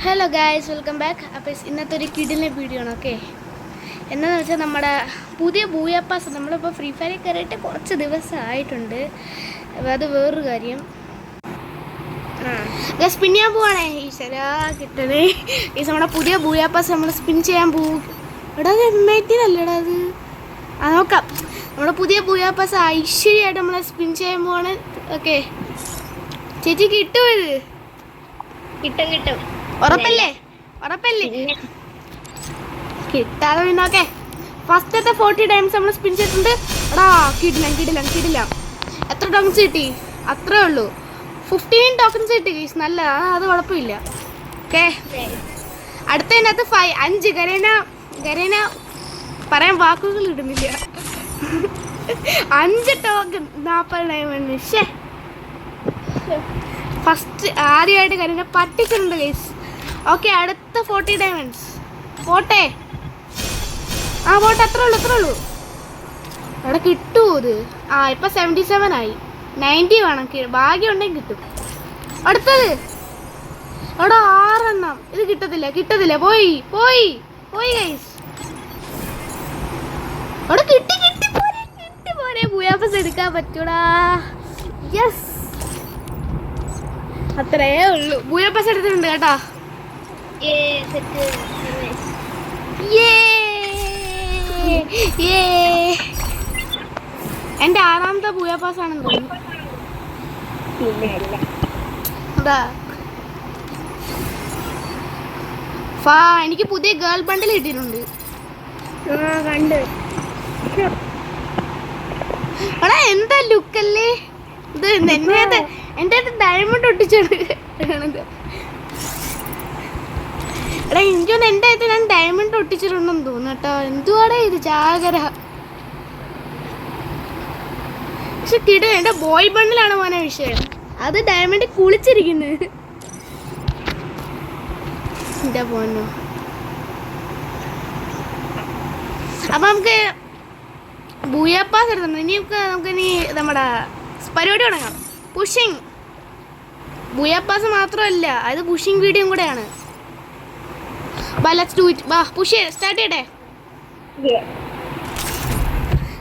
Hello guys, welcome back. അപ്പോൾ ഇന്നത്തെ ഒരു കിടിലൻ വീഡിയോ ആണ്. ഓക്കെ, എന്താണെന്ന് വെച്ചാൽ നമ്മുടെ പുതിയ ബൂയാപ്പാസ് നമ്മളിപ്പോൾ ഫ്രീ ഫയറിൽ കയറിയിട്ട് കുറച്ച് ദിവസമായിട്ടുണ്ട്. അത് വേറൊരു കാര്യം. സ്പിൻ ചെയ്യാൻ പോവാണേ. ഈശ്വരാ കിട്ടണേ. നമ്മുടെ പുതിയ ബൂയാപ്പാസ് നമ്മൾ സ്പിൻ ചെയ്യാൻ പോവും. എടാ അത് എമ്മേറ്റിനല്ലേടാ അത്. നോക്കാം. നമ്മുടെ പുതിയ ബൂയാപ്പാസ് ഐശ്വര്യമായിട്ട് നമ്മൾ സ്പിൻ ചെയ്യാൻ പോവാണ്. ഓക്കെ ചേച്ചി, കിട്ടുമോ ഇത്? കിട്ടും. ഉറപ്പല്ലേ? കിട്ടാതെ പിന്നെ ഓക്കെ. ഫസ്റ്റത്തെ 40 ടൈംസ് നമ്മൾ സ്പിൻ ചെയ്തിട്ടുണ്ട്. എടാ കിടില്ല. എത്ര ടോക്കൺസ് കിട്ടി? അത്രേ ഉള്ളൂ. 15 ടോക്കൺസ് കിട്ടി ഗയ്സ്. നല്ല, അത് കുഴപ്പമില്ല. ഓക്കെ, അടുത്തതിനകത്ത് 5 ഗരേന പറയാൻ വാക്കുകൾ ഇടുന്നില്ല. 5 ടോക്കൺ 40 ഡയമണ്ട്. ഫസ്റ്റ് ആദ്യമായിട്ട് കരേന പറ്റിച്ചിട്ടുണ്ട് ഗയ്സ്. ഓക്കെ, അടുത്ത 40 ഡയമണ്ട്സ് പോട്ടെ. പോട്ടെ, അത്രേ ഉള്ളൂ. അവിടെ കിട്ടുമോ ഇത്? ഇപ്പം 77 ആയി. 90 വേണം. ഭാഗ്യം ഉണ്ടെങ്കിൽ കിട്ടും. അടുത്തത് അവിടെ 6 എണ്ണം. ഇത് കിട്ടത്തില്ല. പോയി ഗൈസ്. അവിടെ കിട്ടി പോരെ. ബൂയാപ്പാസ് എടുക്കാൻ പറ്റൂടാ. യെസ്, അത്രേ ഉള്ളൂ. ബൂയാപ്പാസ് എടുത്തിട്ടുണ്ട് കേട്ടോ. എന്റെ 6ാമത്തെ ബൂയാപ്പാസ് ആണെന്ന് തോന്നുന്നു. എനിക്ക് പുതിയ ഗേൾ ബണ്ടിൽ കിട്ടിയിട്ടുണ്ട്. എടാ എന്താ ലുക്കല്ലേ ഇത്. എന്റെ ഡയമണ്ട് ഒട്ടിച്ചാണ്. എടാ എനിക്കൊന്ന് എൻ്റെ ഞാൻ ഡയമണ്ട് ഒട്ടിച്ചിട്ടുണ്ടെന്ന് തോന്നുന്നു കേട്ടോ. എന്തുവാടേ ഇത് ചാകര. പക്ഷെ കിട്ടും. എൻ്റെ ബോയ് ബണ്ടിലാണ് മോനെ വിഷയം. അത് ഡയമണ്ട് കുളിച്ചിരിക്കുന്നത്. എൻ്റെ പോന്നോ. അപ്പം നമുക്ക് ബൂയാപ്പാസ് എടുത്തിട്ടുണ്ട്. നമുക്കിനി നമ്മുടെ പരിപാടി തുടങ്ങാം. പുഷിങ് ബൂയാപ്പാസ് മാത്രമല്ല, അത് പുഷിങ് വീഡിയോയും കൂടെയാണ്. സ്റ്റാർട്ട് ചെയ്യട്ടെ.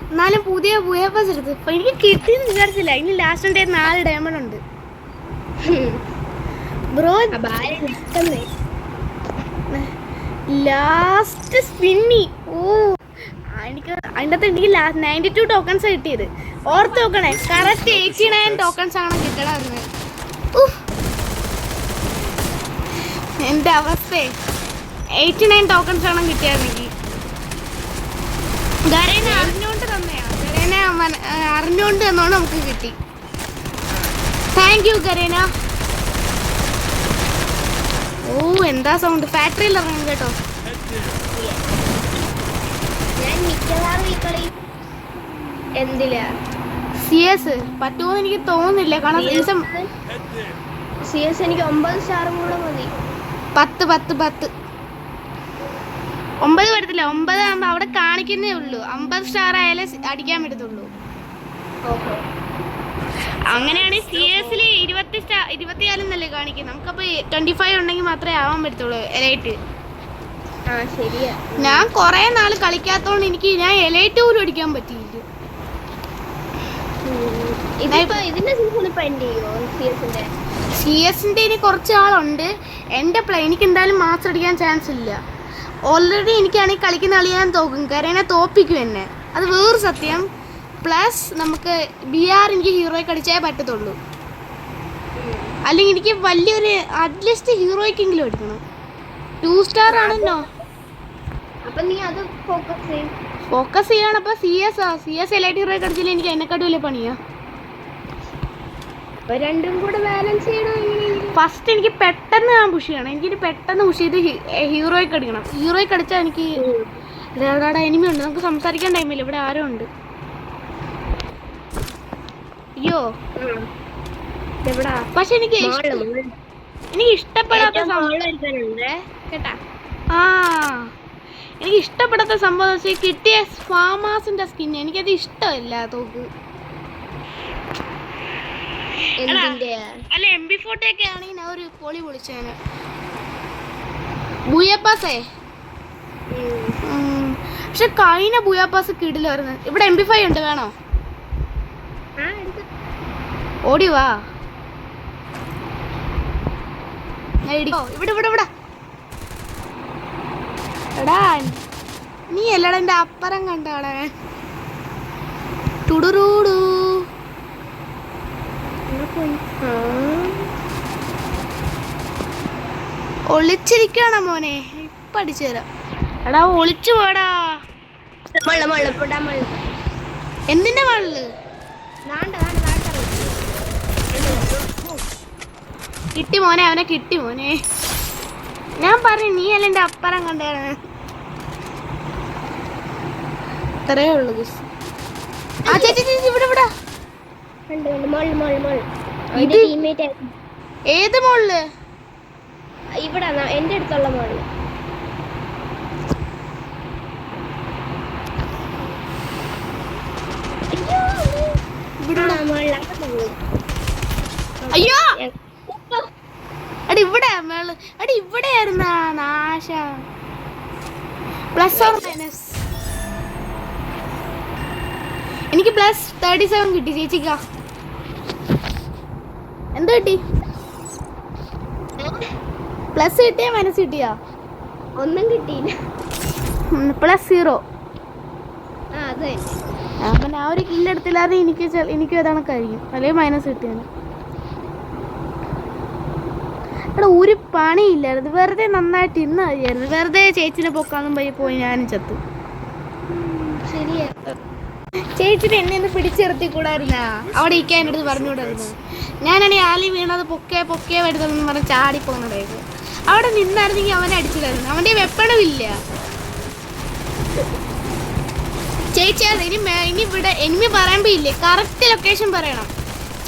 എന്നാലും പുതിയ ബൂയാപ്പാസ് എടുത്ത് ഇപ്പം എനിക്ക് കിട്ടിയെന്ന് വിചാരിച്ചില്ല. ഇനി ലാസ്റ്റ് ഡേ 4 ഡയമണ്ട് ഉണ്ട് ബ്രോ. ലാസ്റ്റ് സ്പിന്നി. എനിക്ക് അതിൻ്റെ അകത്ത് എനിക്ക് 92 ടോക്കൺസ് കിട്ടിയത്. ഓർത്ത് നോക്കണേ, കറക്റ്റ് 89 ടോക്കൺസ് ആണ് കിട്ടണമെന്ന്. എൻ്റെ അവസ്ഥയെ 89 ടോക്കൺസ് ആണ് കിട്ടിയാണെങ്കിൽ. ഗരേന അറിഞ്ഞുകൊണ്ട് തന്നോണ്ട് നമുക്ക് കിട്ടി. Thank you ഗരേന. എന്താ സൗണ്ട്. ഫാക്ടറിയിൽ ഇറങ്ങും കേട്ടോ. എന്തിലാ CS പറ്റുമോന്ന് എനിക്ക് തോന്നുന്നില്ല. കാരണം CS എനിക്ക് 9 സ്റ്റാറും കൂടെ മതി. 10 9 വരത്തില്ല. 9 ആകുമ്പോൾ അവിടെ കാണിക്കുന്നേ ഉള്ളൂ. 50 സ്റ്റാർ ആയാലേ അടിക്കാൻ പറ്റത്തുള്ളൂ. അങ്ങനെയാണെങ്കിൽ CS-ൽ 24 എന്നല്ലേ കാണിക്കുന്നത്. നമുക്കപ്പോൾ 25 ഉണ്ടെങ്കിൽ മാത്രമേ ആവാൻ പറ്റത്തുള്ളൂ എലൈറ്റ്. ശരിയാ. ഞാൻ കുറേ നാൾ കളിക്കാത്തതുകൊണ്ട് ഞാൻ എലൈറ്റ് പോലും അടിക്കാൻ പറ്റിയില്ല. CS-ന്റെ ഇനി കുറച്ച് ആളുണ്ട്. എനിക്ക് എന്തായാലും മാച്ച് അടിക്കാൻ ചാൻസ് ഇല്ല. ഓൾറെഡി എനിക്കാണെങ്കിൽ കളിക്കുന്ന കളി ഞാൻ തോക്കും. കരേനെ തോപ്പിക്കും എന്നെ. അത് വേറൊരു സത്യം. പ്ലസ് നമുക്ക് BR എനിക്ക് ഹീറോയ്ക്ക് അടിച്ചേ പറ്റത്തുള്ളൂ. അല്ലെങ്കിൽ എനിക്ക് വലിയൊരു അറ്റ്ലീസ്റ്റ് ഹീറോയ്ക്കെങ്കിലും എടുക്കണം. 2 സ്റ്റാർ ആണല്ലോ. അപ്പം നീ അത് ഫോക്കസ് ചെയ്യണം. അപ്പോൾ CS എലൈറ്റ് ഹീറോയ്ക്ക് അടിച്ചില്ല എനിക്ക് എന്നെക്കാട്ടും വലിയ പണിയാ. രണ്ടും കൂടെ ബാലൻസ് ചെയ്യണം. ഫസ്റ്റ് എനിക്ക് പെട്ടെന്ന് പുഷ് ചെയ്യണം. എനിക്കിനി പെട്ടെന്ന് പുഷ് ചെയ്ത് ഹീറോയ്ക്ക് അടിക്കണം. ഹീറോയ്ക്ക് അടിച്ചാൽ എനിക്ക് എനിമി ഉണ്ട്. നമുക്ക് സംസാരിക്കാൻ ടൈമില്ല. ഇവിടെ ആരോ ഉണ്ട്. അയ്യോ, പക്ഷെ എനിക്ക് ഇഷ്ടപ്പെടാത്ത സംഭവം വെച്ചാൽ കിട്ടിയ ഫാമാസിന്റെ സ്കിൻ എനിക്കത് ഇഷ്ടമല്ല. തോക്ക് അല്ല MP40 ഒക്കെ ആണെങ്കിൽ ഞാൻ ഒരു പൊളി പൊളിച്ചേനെ. ബുയാപ്പാസേ പക്ഷെ കഴിഞ്ഞ ബുയാപ്പാസ് കിടിലായിരുന്നു. ഇവിടെ MP5 ഉണ്ട്, വേണോ? ഓടി വാ. ഇവിടെ ഇവിടെ ഇവിടെ എടാ, നീ അല്ലടാ എന്റെ അപ്പുറം കണ്ടാളെ. ടുടുറൂടു ഒളിച്ചിരിക്കണ മോനെ, ഇപ്പൊ അടിച്ചു തരാം. എടാ ഒളിച്ചു പോടാ. എന്തിന്റെ മള്ള്? കിട്ടി മോനെ, അവനെ കിട്ടി മോനെ. ഞാൻ പറഞ്ഞു നീ അല്ല എന്റെ അപ്പുറം കണ്ടാണ്. ഇത്രേ ഉള്ളു. ആ ചേച്ചി ചേച്ചി ഇവിടെ ഇവിടെ. ഏത് മോളില്? ഇവിടെ എന്റെ അടുത്തുള്ള മോളില്. അയ്യോ അടി ഇവിടെ മേള്. അടി ഇവിടെ ആയിരുന്ന നാശ. Plus or minus? എനിക്ക് +37 കിട്ടി. ചേച്ചിക്കാ എന്ത് കിട്ടി? പ്ലസ് കിട്ടിയാ മൈനസ് കിട്ടിയാ? ഒന്നും കിട്ടിയില്ല. +0. അതെ. അപ്പം ആ ഒരു കില്ലെടുത്തില്ലാതെ എനിക്കും അതാണ് കഴിയും. അല്ലെങ്കിൽ മൈനസ് കിട്ടിയാണ്. എടാ ഒരു പണിയില്ലായിരുന്നു, വെറുതെ നന്നായിട്ട് ഇന്ന് മതിയായിരുന്നു. വെറുതെ ചേച്ചിനെ പൊക്കാന്നും പോയി ഞാനും ചത്തു. ശരിയാ. ചേച്ചിനെ എന്നെ ഒന്ന് പിടിച്ചിർത്തിക്കൂടായിരുന്നാ? അവിടെ ഇരിക്കാൻ എൻ്റെ അടുത്ത് പറഞ്ഞുകൂടായിരുന്നു. ഞാനാണെങ്കിൽ ആലി വീണത് പൊക്കേ വരുതെന്ന് പറഞ്ഞ് ചാടിപ്പോകുന്നുണ്ടായിരുന്നു. അവിടെ നിന്നായിരുന്നെങ്കിൽ അവനെ അടിച്ചിടായിരുന്നു. അവൻ്റെ വെപ്പണും ഇല്ല. ചേച്ചി അത് ഇനി ഇവിടെ എനിമി പറയുമ്പോ ഇല്ലേ, കറക്റ്റ് ലൊക്കേഷൻ പറയണം.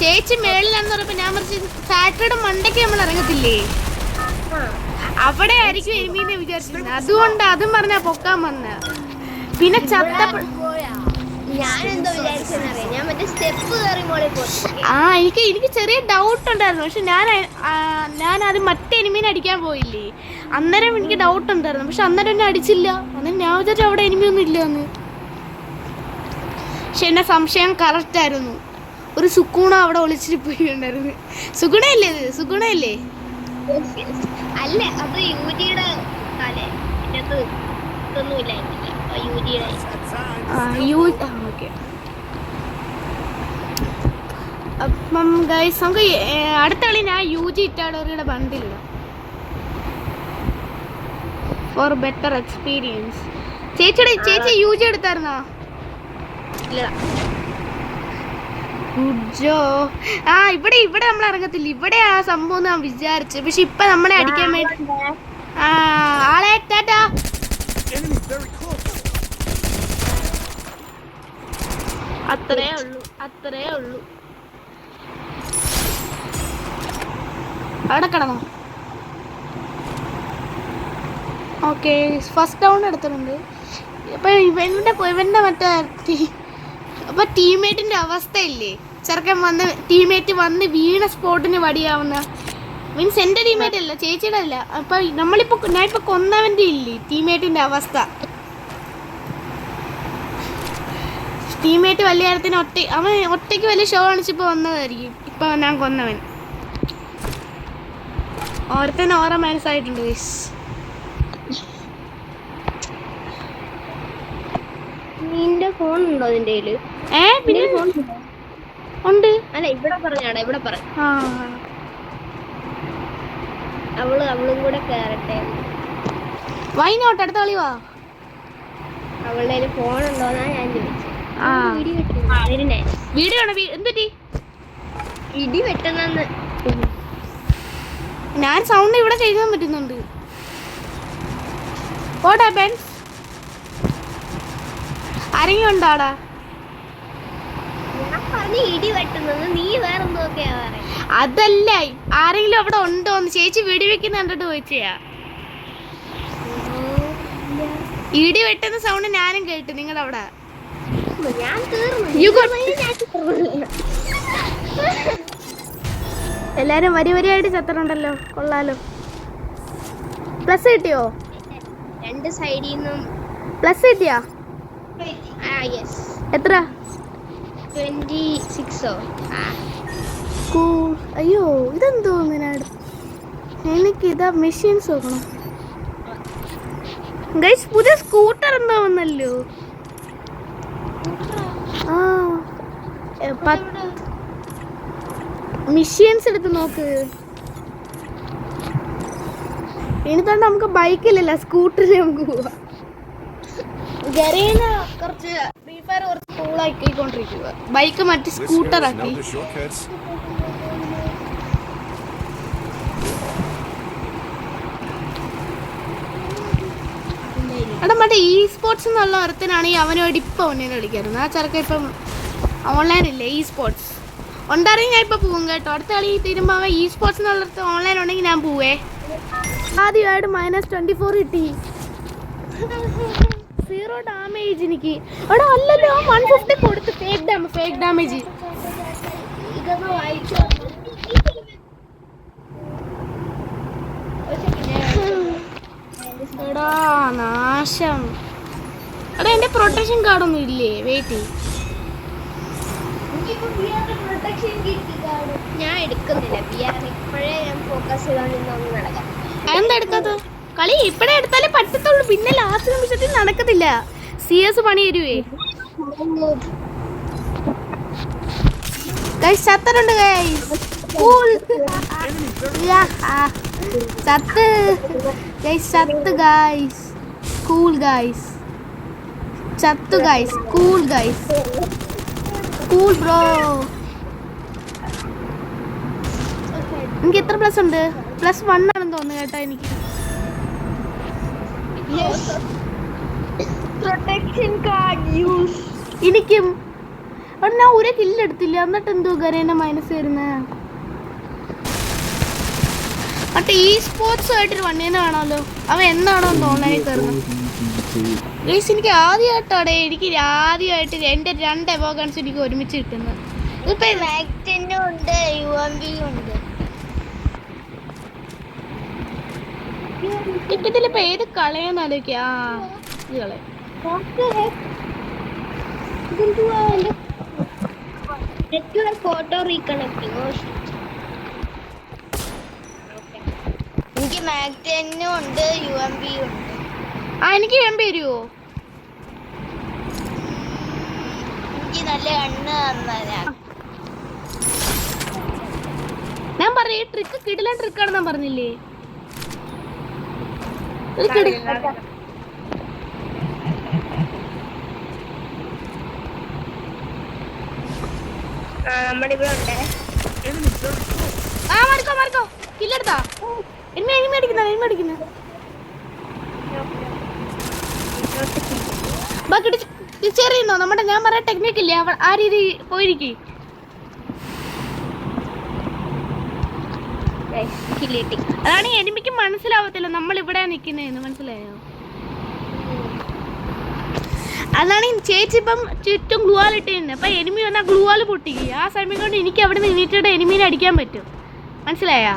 ചേച്ചി മേളിലാണെന്ന് പറയുമ്പോ ഞാൻ പറഞ്ഞ ഫാക്ടറിയുടെ മണ്ടയ്ക്ക് നമ്മൾ ഇറങ്ങത്തില്ലേ, അവിടെ ആയിരിക്കും എനിമീന്ന് വിചാരിച്ചിരുന്നത്. അതുകൊണ്ട് അതും പറഞ്ഞാ പൊക്കാൻ വന്ന. പിന്നെ എനിക്ക് ചെറിയ ഡൗട്ട് ഉണ്ടായിരുന്നു. പക്ഷെ ഞാൻ അത് മറ്റേ എനിമീനെ അടിക്കാൻ പോയില്ലേ, അന്നേരം എനിക്ക് ഡൗട്ട് ഉണ്ടായിരുന്നു. പക്ഷെ അന്നേരം എന്നെ അടിച്ചില്ല. അന്നേരം ഞാൻ വിചാരിച്ചു അവിടെ എനിമിയൊന്നും ഇല്ലെന്ന്. പക്ഷെ എന്നെ സംശയം കറക്റ്റ് ആയിരുന്നു. ഒരു സുഗുണ അവിടെ ഒളിച്ചിട്ട് പോയിട്ടുണ്ടായിരുന്നു. സുഗുണയല്ലേ ഇത്? സുഗുണയല്ലേ? അല്ല, അത് യുജിയുടെ അപ്പം ഗൈസ് നമുക്ക് അടുത്ത കളി ഞാൻ UG ഇറ്റാഡോറിയുടെ ബണ്ടിലിടാം ഫോർ ബെറ്റർ എക്സ്പീരിയൻസ്. ചേച്ചി UG എടുത്തായിരുന്നോ? ഇവിടെ നമ്മൾ ഇറങ്ങത്തില്ല. ഇവിടെ ആ സംഭവം ഞാൻ വിചാരിച്ചു. പക്ഷെ ഇപ്പൊ നമ്മളെ അടിക്കാൻ വേണ്ടി ആളെ ടാറ്റാ. അത്രേ ഉള്ളൂ. അവിടെ കിടന്നോ? ഓക്കെ, ഫസ്റ്റ് ഡൗൺ എടുത്തിട്ടുണ്ട്. അപ്പൊ ഇവന്റെ മറ്റേ അപ്പൊ ടീംമേറ്റിന്റെ അവസ്ഥയില്ലേ, ചെറുക്കൻ ടീംമേറ്റ് വന്ന് വീണ സ്പോട്ടിന് വടിയാവുന്ന. മീൻസ് എന്റെ ടീംമേറ്റ് അല്ല, ചേച്ചിയുടെ അല്ല. അപ്പൊ ഞാൻ ഇപ്പൊ കൊന്നവന്റെ ഇല്ലേ ടീംമേറ്റിന്റെ അവസ്ഥ. ടീംമേറ്റ് വലിയ കാര്യത്തിന് അവൻ ഒറ്റയ്ക്ക് വലിയ ഷോ കാണിച്ചിപ്പോ വന്നതായിരിക്കും. ഇപ്പൊ ഞാൻ കൊന്നവൻ. ഓരോരുത്തന്നെ ഓരോ മനസ്സായിട്ടുണ്ട്. നിന്റെ ഫോൺ ഉണ്ടോ നിന്റെ കയ്യില്? പിന്നെ ഉണ്ട്. അല്ല, ഇവിടെ പറഞ്ഞാടാ, ഇവിടെ പറ. അവളും കൂടെ കേറട്ടെ. വൈനോട്ട് അടുത്ത കളി വാ. അവളുടെ കയ്യില് ഫോൺ ഉണ്ടോന്നാ ഞാൻ ചോദിച്ചത്. വീഡിയോ എന്തുപറ്റി? ഇടി വെട്ടുന്നെന്ന്. ഞാൻ സൗണ്ട് ഇവിടെ കേൾക്കാൻ പറ്റുന്നുണ്ട്. ഓടാ ബെൻസ്, ആരെങ്കിലും ഉണ്ടാടാ? ഞാൻ പറഞ്ഞു ഇടി വെട്ടുന്നത്, നീ വേറെന്തോക്കെയാ പറയാ. അതല്ല, ആരെങ്കിലും അവിടെ ഉണ്ടോന്ന് ചേച്ചി വെടി വെക്കുന്ന കണ്ടിട്ട് ചോദിച്ചാ. ഇടി വെട്ടുന്ന സൗണ്ട് ഞാനും കേട്ടു നിങ്ങളുടെ അവിടെ. ഞാൻ എല്ലാരും വരിയായിട്ട് ചത്തറുണ്ടല്ലോ, കൊള്ളാലോ. പ്ലസ് കിട്ടിയോ? രണ്ട് സൈഡിൽ നിന്നും പ്ലസ് കിട്ടിയാ? യെസ്. എത്ര? 26. അയ്യോ ഇതെന്തോ എനിക്ക് ഇതാ മെഷീൻസ് നോക്കണം ഗൈസ്. പുതിയ സ്കൂട്ടർ എന്താ വന്നല്ലോ. ആ മെഷീൻസ് എടുത്ത് നോക്ക്. ഇനി തന്നെ നമുക്ക് ബൈക്കിലല്ല സ്കൂട്ടറിൽ നമുക്ക് പോവാം. ഗരീന കുറച്ച് ഫ്രീ ഫയർ കുറച്ച് കൂളാക്കിക്കൊണ്ടിരിക്കുക. ബൈക്ക് മറ്റേ സ്കൂട്ടർ ആക്കി. എടാ മറ്റേ ഇ സ്പോർട്സ് എന്നുള്ള ഒരുത്തനാണെങ്കിൽ അവനോട് ഇപ്പം ഒന്നിനെ കളിക്കായിരുന്നു. ആ ചെറുക്ക ഇപ്പം ഓൺലൈൻ ഇല്ലേ ഇ സ്പോർട്സ് ഉണ്ടായിരുന്നെങ്കിൽ ഞാൻ ഇപ്പം പോവും കേട്ടോ. അടുത്ത കളി തീരുമ്പോൾ അവൻ ഇ സ്പോർട്സ് എന്നുള്ളത് ഓൺലൈൻ ഉണ്ടെങ്കിൽ ഞാൻ പോവേ. ആദ്യമായിട്ട് -24 കിട്ടി. 0 ഡാമേജ് എനിക്ക്. എടാ അല്ലല്ലോ 150 കൊടുത്ത് ഫേക്ക് ഡാമേജ്. ഇതൊന്ന് വായിച്ചു. എടാ നാശം. എടാ എൻ്റെ പ്രൊട്ടക്ഷൻ കാർഡൊന്നും ഇല്ലേ? വെയിറ്റ്. ഞാൻ എടുക്കുന്നില്ല ബിആർ. ഇപ്പോഴേ ഞാൻ ഫോക്കസ് ചെയ്തോണ്ടിരുന്നൊന്നും നടക്കാം. എന്താ എടുക്കാത്തത്? കളി ഇപ്പഴേ എടുത്താലേ പറ്റത്തുള്ളൂ. പിന്നെ ലാസ്റ്റ് നിമിഷത്തിൽ നടക്കത്തില്ല. CS പണി തരുവേ. ഗൈസ് ചത്തരുണ്ട് ഗൈസ്. ചത്ത് ഗൈസ്. ചത്ത് ഗൈസ്. Cool guys. ചത്തു guys. Cool guys. Cool bro. എനിക്ക് എത്ര പ്ലസ് ഉണ്ട്? +1 ആണെന്ന് തോന്നുന്നു കേട്ടോ എനിക്ക്. Protection card use. എനിക്കും ഞാൻ ഒരു കില്ലെടുത്തില്ല. എന്നിട്ട് എന്തോ ഗരേന മൈനസ് വരുന്നേ. മറ്റേ ഈ സ്പോർട്സ് ആയിട്ടൊരു വണ്ണീനെ കാണാമല്ലോ. അവൻ എന്നാണോ ഒന്ന് ഓൺലൈനിൽ കയറുന്നത്. ഗൈസ് എനിക്ക് ആദ്യമായിട്ടാണ് ആദ്യമായിട്ട് എൻ്റെ 2 എവോഗൺസ് എനിക്ക് ഒരുമിച്ച് കിട്ടുന്നത്. ഇപ്പൊ മാക്സിനും ഉണ്ട് UMB ഉണ്ട്. ടിക്കറ്റിൽ ഇപ്പൊ ഏത് കളയെന്ന് ആലോചിക്കാ. ഈ കള നെറ്റ്വർക്ക് ഓട്ടോ റീകണക്ടിങ്. എനിക്ക് മാക്സിനും ഉണ്ട് UMB ഉണ്ട്. എനിക്ക് UMB വരുമോ? എനിക്ക് നല്ല കണ്ണ് തന്നാ. ഞാൻ പറഞ്ഞ ട്രിക്ക് കിടിലൻ ട്രിക്കാണ് ഞാൻ പറഞ്ഞില്ലേ. നമ്മുടെ ഇവിടെ ഉണ്ട്. മാറിക്കോ കില്ലെടുത്താ. എന്നെ അടിക്കുന്ന ബാക്കി ചെറിയുന്നോ നമ്മുടെ. ഞാൻ പറയാൻ ടെക്നിക്കില്ലേ ആ രീതി പോയിരിക്കും. അതാണ് എനിമിക്ക് മനസ്സിലാവത്തില്ല നമ്മൾ ഇവിടെ നിൽക്കുന്നതെന്ന്. മനസ്സിലായോ? അതാണ് ചേച്ചി ഇപ്പം ചുറ്റും ഗ്ലൂവാൽ ഇട്ടിരുന്നത്. അപ്പൊ എനിമി വന്നാൽ ഗ്ലൂവാൽ പൊട്ടിക്കുക. ആ സമയം കൊണ്ട് എനിക്ക് അവിടെ നിന്ന് എണീറ്റിട്ട് എനിമീനെ അടിക്കാൻ പറ്റും. മനസ്സിലായാ?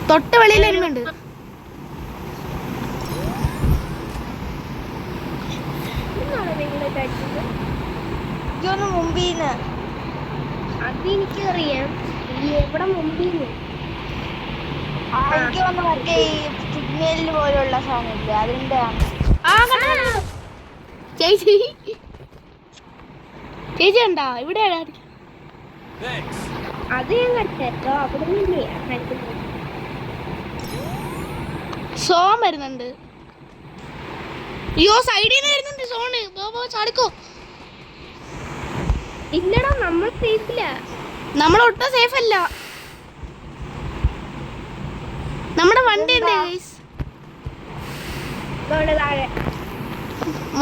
തൊട്ട് വെളിയിൽ എനിമുണ്ട്. മുമ്പീന്ന് അതെനിക്കറിയാം. എവിടെ മുമ്പീന്ന് എനിക്ക് വന്ന് മറ്റേ സിഗ്നലിൽ പോലുള്ള സാധനമില്ല അതിന്റെ ചേച്ചി ഉണ്ടാ ഇവിടെ? അത് ഞാൻ കണ്ടോ. അവിടെ സോൺ വരുന്നുണ്ട്. അയ്യോ സൈഡിൽ നിന്ന് വരുന്നുണ്ട് സോണ്. ചാടിക്കോ. ഇല്ലടാ നമ്മൾ സേഫില്ല. നമ്മൾ ഒട്ടും സേഫ് അല്ല. നമ്മുടെ വണ്ടി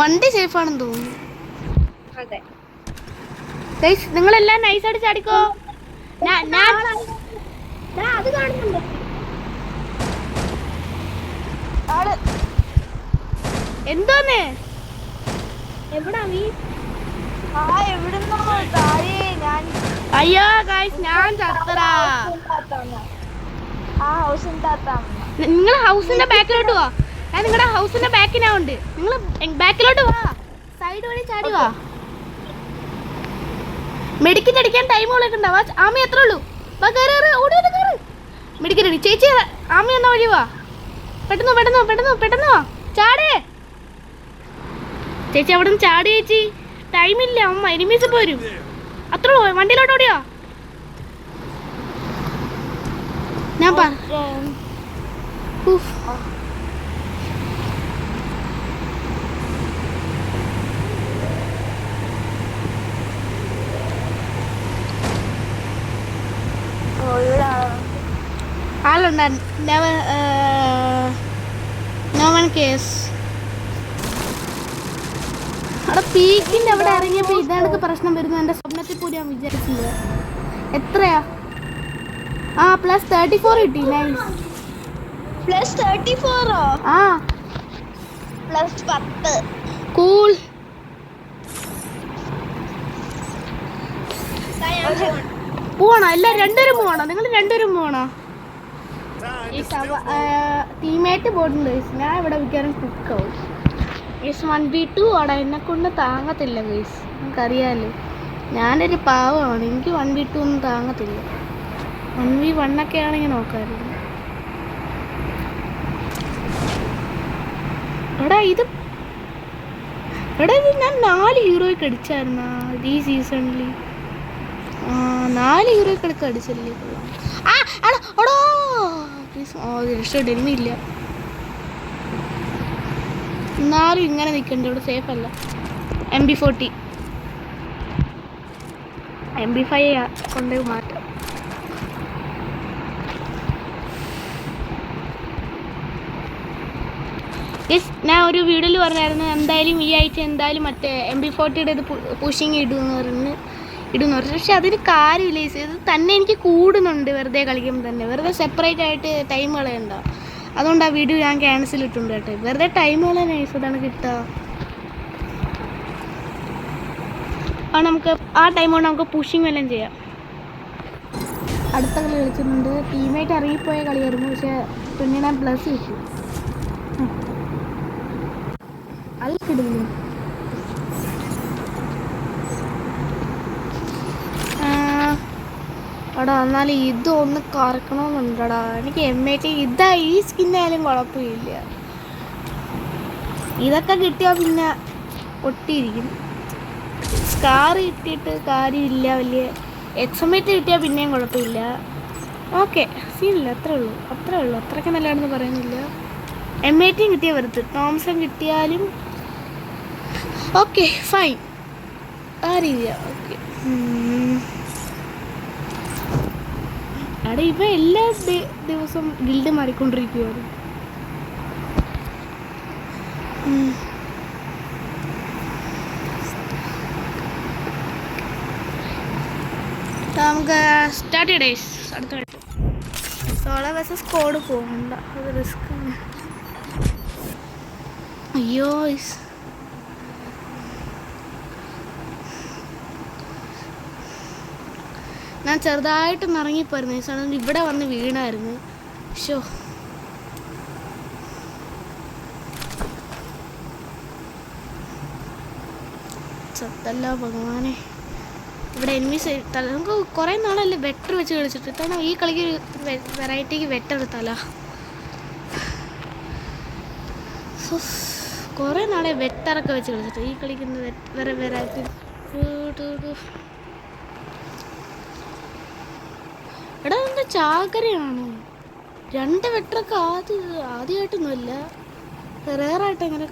വണ്ടി സേഫ് ആണെന്ന് തോന്നുന്നു. അതെ നിങ്ങളെല്ലാം നൈസായിട്ട് ചാടിക്കോ. അത് കാണുന്നുണ്ട്. എന്തോന്ന് എവിടാ നീ? എവിടുന്നോ താഴെ ഞാൻ അയ്യോ ഗൈസ് ഞാൻ ചത്തടാ. ആ ഹൗസിന്റെ അകത്താണ്. നിങ്ങൾ ഹൗസിന്റെ ബാക്കിലോട്ട് വാ. ഞാൻ നിങ്ങളുടെ ഹൗസിന്റെ ബാക്കിനാവുണ്ട്. നിങ്ങൾ ബാക്കിലോട്ട് വാ. സൈഡ് വഴി ചാടി വാ. മെഡിക്കറ്റ് അടിക്കാൻ ടൈം ഉണ്ടാവാ. ആമി എത്ര ഉള്ളൂ? വാ കയറി ഓടി കയറി. മെഡിക്കറ്റ് അടി ചേച്ചി. ആമി എന്ന വഴി വാ. പെട്ടെന്ന് പെട്ടെന്ന് പെട്ടെന്ന് പെട്ടെന്ന് വാ. ചാടേ ചേച്ചി. അവിടെ നിന്ന് ചാടി ചേച്ചി. ടൈമില്ല. അമ്മ എനിമീസ് പോരും. അത്ര ഉള്ളൂ. വണ്ടിയിലോട്ട് ഓടിയോ? ഞാൻ ആളുണ്ടായിരുന്നു. No one case. അവിടെ പീക്കിന്റെ അവിടെ ഇറങ്ങിയപ്പോ ഇതാണ് പ്രശ്നം വരുന്നത്. എന്റെ സ്വപ്നത്തിൽ പോലും ഞാൻ വിചാരിച്ചില്ല. എത്രയാ? ആ +34 കിട്ടി. നൈസ്. +34 ആ +10 കൂൾ. പോണോ? എല്ലാരും രണ്ടുപേരും പോണോ? നിങ്ങൾ രണ്ടുപേരും പോണോ? ഈ ടീമേറ്റ് പോയിട്ടുണ്ട്. ഞാൻ ഇവിടെ മിക്കവാറും കുക്കാവും. 1v2 അവിടെ എന്നെ കൊണ്ട് താങ്ങത്തില്ല ഗൈസ്. നമുക്കറിയാമല്ലോ ഞാനൊരു പാവമാണ്. എനിക്ക് 1v2 ഒന്നും താങ്ങത്തില്ല. 1v1 ഒക്കെ ആണെങ്കിൽ നോക്കാമായിരുന്നു. എടാ ഇത് ഞാൻ 4 ഹീറോയ്ക്ക് അടിച്ചായിരുന്നാ ഈ സീസണിൽ? 4 ഹീറോയ്ക്ക് അടിച്ചല്ലേ? രക്ഷപ്പെട്ടില്ല. എന്നാലും ഇങ്ങനെ നിൽക്കണ്ട. ഇവിടെ സേഫ് അല്ല. MP40 MP5 കൊണ്ട് മാറ്റാം. ഞാൻ ഒരു വീഡിയോയിൽ പറഞ്ഞായിരുന്നു എന്തായാലും ഈ ആഴ്ച എന്തായാലും മറ്റേ MP40യുടെ ഇത് പുഷിങ് ഇടുമെന്ന് പറഞ്ഞു. പക്ഷെ അതിന് കാര്യമില്ല. ഇത് തന്നെ എനിക്ക് കൂടുന്നുണ്ട് വെറുതെ കളിക്കുമ്പോൾ തന്നെ. വെറുതെ സെപ്പറേറ്റ് ആയിട്ട് ടൈം കളയണ്ട. അതുകൊണ്ട് ആ വീഡിയോ ഞാൻ ക്യാൻസൽ ഇട്ടുണ്ട് കേട്ടോ. വെറുതെ ടൈം കളയാൻ നൈസ്. അതാണ് കിട്ടുക. നമുക്ക് ആ ടൈം കൊണ്ട് നമുക്ക് പുഷിങ് എല്ലാം ചെയ്യാം. അടുത്ത കളി കളിച്ചിട്ടുണ്ട്. ടീമായിട്ട് ഇറങ്ങിപ്പോയ കളിയായിരുന്നു. പക്ഷെ പിന്നെ ഞാൻ പ്ലസ് കിട്ടി. അൽക്കിടില്ല. എടാ എന്നാലും ഇതൊന്ന് കറക്കണമെന്നുണ്ടടാ എനിക്ക്. M80 ഇതാ. ഈ സ്കിന്നായാലും കുഴപ്പമില്ല. ഇതൊക്കെ കിട്ടിയാൽ പിന്നെ ഒട്ടിയിരിക്കും. സ്കാർ കിട്ടിയിട്ട് കാര്യമില്ല. വലിയ XM8 കിട്ടിയാൽ പിന്നെയും കുഴപ്പമില്ല. ഓക്കെ സീനില്ല. അത്രേ ഉള്ളൂ. അത്രയ്ക്ക് നല്ലതാണെന്ന് പറയുന്നില്ല. M80 കിട്ടിയാൽ വരുത്ത്. തോംസൺ കിട്ടിയാലും ഓക്കെ ഫൈൻ. ആ രീതിയാണ്. ഓക്കെ അവിടെ ഇവ എല്ലാ ദിവസവും ഗിൽഡ് മാറിക്കൊണ്ടിരിക്കുകയാണ്. നമുക്ക് സ്റ്റാർട്ട് ചെയ്യടേ. അടുത്ത സോളോ വേഴ്സസ് സ്ക്വാഡ് പോകണ്ട. അത് റിസ്ക് ആണ്. അയ്യോ ഞാൻ ചെറുതായിട്ടൊന്ന് ഇറങ്ങിപ്പോയിരുന്നു. ഈ സാധനം ഇവിടെ വന്ന് വീണായിരുന്നു. ഷോ സത്തല്ല ഭഗവാനെ. ഇവിടെ എനിമീസ് തല. നമുക്ക് കുറേ നാളല്ലേ വെട്ടർ വെച്ച് കളിച്ചിട്ട്. ഇത്തവണ ഈ കളിക്ക് വെറൈറ്റിക്ക് വെട്ടർ തല. കുറേ നാളെ വെട്ടറൊക്കെ വെച്ച് കളിച്ചിട്ട്. ഈ കളിക്കുന്ന വെറൈറ്റി. എടാ എന്താ ചാകരയാണോ? 2 വെട്ടറൊക്കെ ആദ്യമായിട്ടൊന്നുമല്ല. റെയറായിട്ട് എങ്ങനെ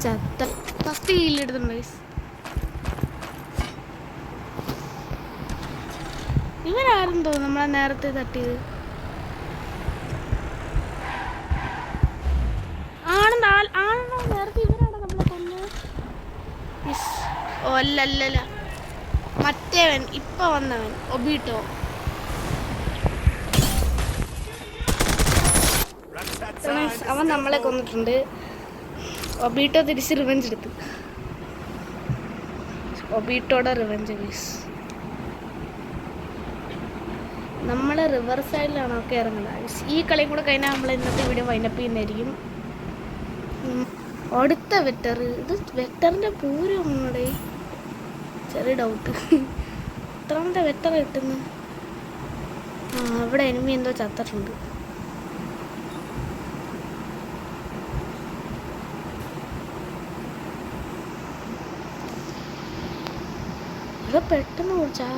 ചത്ത ഫസ്റ്റ് കീഴിലെടുത്തിട്ടുണ്ട് ഗൈസ്. ഇവരാരും തോന്നുന്നു നമ്മളെ നേരത്തെ തട്ടിയത്. ആണെന്നോ നേരത്തെ ഇവരാണ് നമ്മളെ കൊന്നത്. ഓ അല്ലല്ല, മറ്റേവൻ ഇപ്പൊ വന്നവൻ ഒബീട്ടോ. അവൻ നമ്മളെ കൊന്നിട്ടുണ്ട്. ഒബീട്ടോ തിരിച്ച് റിവെഞ്ച് എടുത്തു. ഒബീട്ടോടെ റിവെഞ്ച് ഗൈസ്. നമ്മൾ റിവർ സൈഡിലാണ് ഒക്കെ ഇറങ്ങുന്നത്. ഈ കളിയും കൂടെ കഴിഞ്ഞാൽ നമ്മൾ ഇന്നത്തെ വീഡിയോ വൈൻഡപ്പ് ചെയ്യുന്നതായിരിക്കും. അടുത്ത വെക്ടർ, ഇത് വെക്ടറിൻ്റെ പൂരം ഒന്നുകൂടെ ചെറിയ ഡൗട്ട്. എത്രാമത്തെ വെക്ടർ കിട്ടുന്നു? ഇവിടെ എനിമി എന്തോ ചത്തിട്ടുണ്ട്. ഇവിടെ പെട്ടെന്ന് കുറിച്ചാ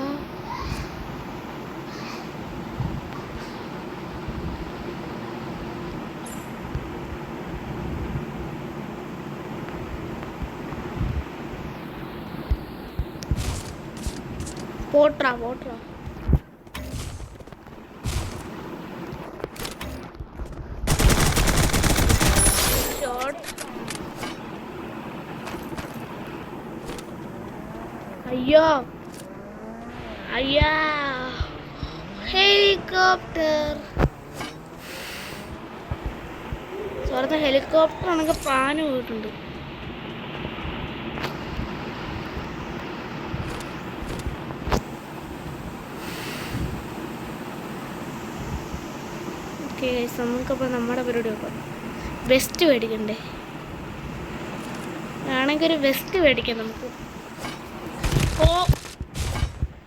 പോട്രാ ഷോട്ട്. അയ്യോ ഹെലികോപ്റ്റർ. സ്വർണ്ണ ഹെലികോപ്റ്റർ ആണെങ്കിൽ പാന് പോയിട്ടുണ്ട്. ഓക്കെ നമുക്കപ്പോൾ നമ്മുടെ പരിപാടി നോക്കാം. വെസ്റ്റ് മേടിക്കണ്ടേ? ആണെങ്കിൽ ഒരു വെസ്റ്റ് മേടിക്കാം നമുക്ക്. ഓ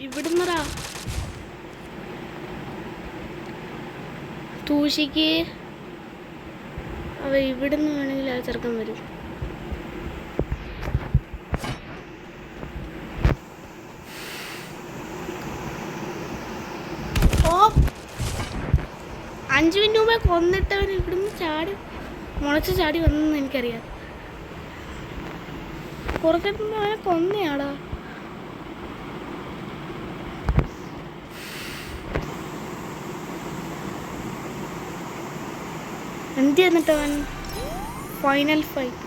ഇവിടുന്നറാ തൂഷിക്ക് അവ ഇവിടുന്ന് വേണമെങ്കിൽ ആ ചെറുക്കം വരും. ഓ 5 മിനിറ്റ് മുമ്പേ കൊന്നിട്ടവൻ ഇവിടുന്ന് മുളച്ച് ചാടി വന്നെന്ന് എനിക്കറിയാം. കുറച്ചിട്ട് അവനെ കൊന്നയാടാ. എന്ത് എന്നിട്ടവൻ ഫൈനൽ ഫൈറ്റ്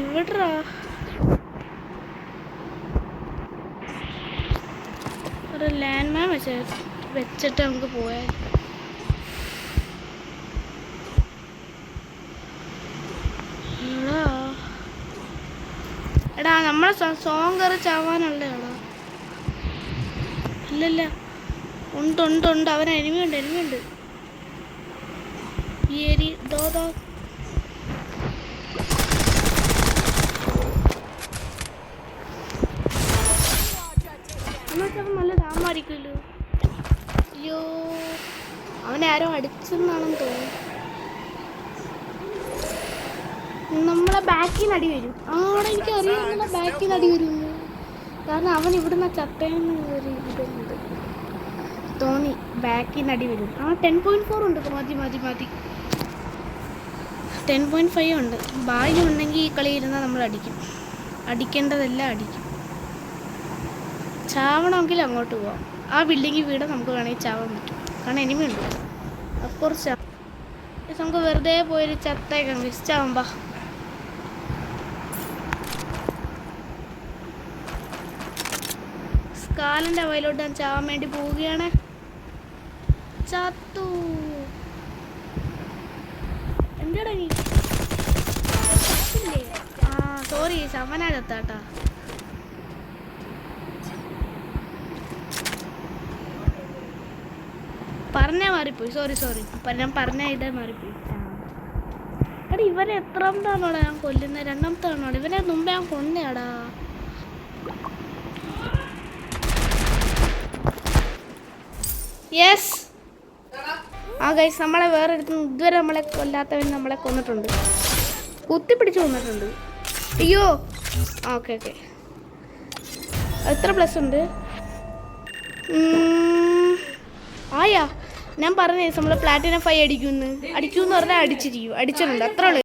ഇവിടാ. ഒരു ലാൻഡ് മാൻ വെച്ചിട്ട് നമുക്ക് പോയാൽ. എടാ നമ്മളെ സോങ് കയറി ചാവാനല്ലേ എടാ? ഇല്ലല്ല, ഉണ്ട് അവൻ എനിമിയുണ്ട്. ഈ ഏരിയ ദോ നല്ല ഡാമായിരിക്കുമല്ലോ. അയ്യോ അവനെ ആരോ അടിച്ചെന്നാണെന്ന് തോന്നുന്നു. നമ്മളെ ബാക്കിൽ നിന്ന് അടി വരും. എനിക്ക് അറിയാം നമ്മളെ ബാക്കിൽ നിന്ന് അടി വരുമെന്ന്. കാരണം അവൻ ഇവിടുന്ന് ചത്തേന്ന് ഒരു ഇതുണ്ട് തോന്നി. ബാക്കിൽ നിന്ന് അടി വരും. 10.4 ഉണ്ട്. മതി 10.5 ഉണ്ട്. ഭാഗ്യം ഉണ്ടെങ്കിൽ ഈ കളി ഇരുന്നാൽ നമ്മൾ അടിക്കേണ്ടതെല്ലാം അടിക്കും. ചാവണമെങ്കിൽ അങ്ങോട്ട് പോവാം. ആ ബിൽഡിങ്ങിൽ വീട് നമുക്ക് വേണമെങ്കിൽ ചാവാൻ പറ്റും. കാരണം എനിമി ഉണ്ട്. കുറച്ച് നമുക്ക് വെറുതെ പോയൊരു ചത്തേക്കാം. ചാവുമ്പോ സ്കാലിൻ്റെ വയലോട്ട് ഞാൻ ചാവാൻ വേണ്ടി പോവുകയാണ്. ചത്തു. എന്താടാ നീ? സോറി ശവനാ ചത്താട്ടാ. പറഞ്ഞാൽ മാറിപ്പോയി. സോറി ഞാൻ പറഞ്ഞ ഇതേ മാറിപ്പോയി. എടാ ഇവരെ എത്രാമത്താണോടാ ഞാൻ കൊല്ലുന്നത്? 2ാമത്താണോടാ? ഇവരെ മുമ്പേ ഞാൻ കൊന്നയാടാ. യെസ് ഗൈസ് നമ്മളെ വേറെ എടുത്ത് ഇതുവരെ നമ്മളെ കൊല്ലാത്തവൻ നമ്മളെ കൊന്നിട്ടുണ്ട്. കുത്തിപ്പിടിച്ച് കൊന്നിട്ടുണ്ട്. അയ്യോ ഓക്കെ എത്ര പ്ലസ് ഉണ്ട്? ആയാ ഞാൻ പറഞ്ഞ നമ്മൾ പ്ലാറ്റിനം 5 അടിക്കുമെന്ന് പറഞ്ഞാൽ അടിച്ചിട്ടുണ്ട്. അത്രേ ഉള്ളൂ.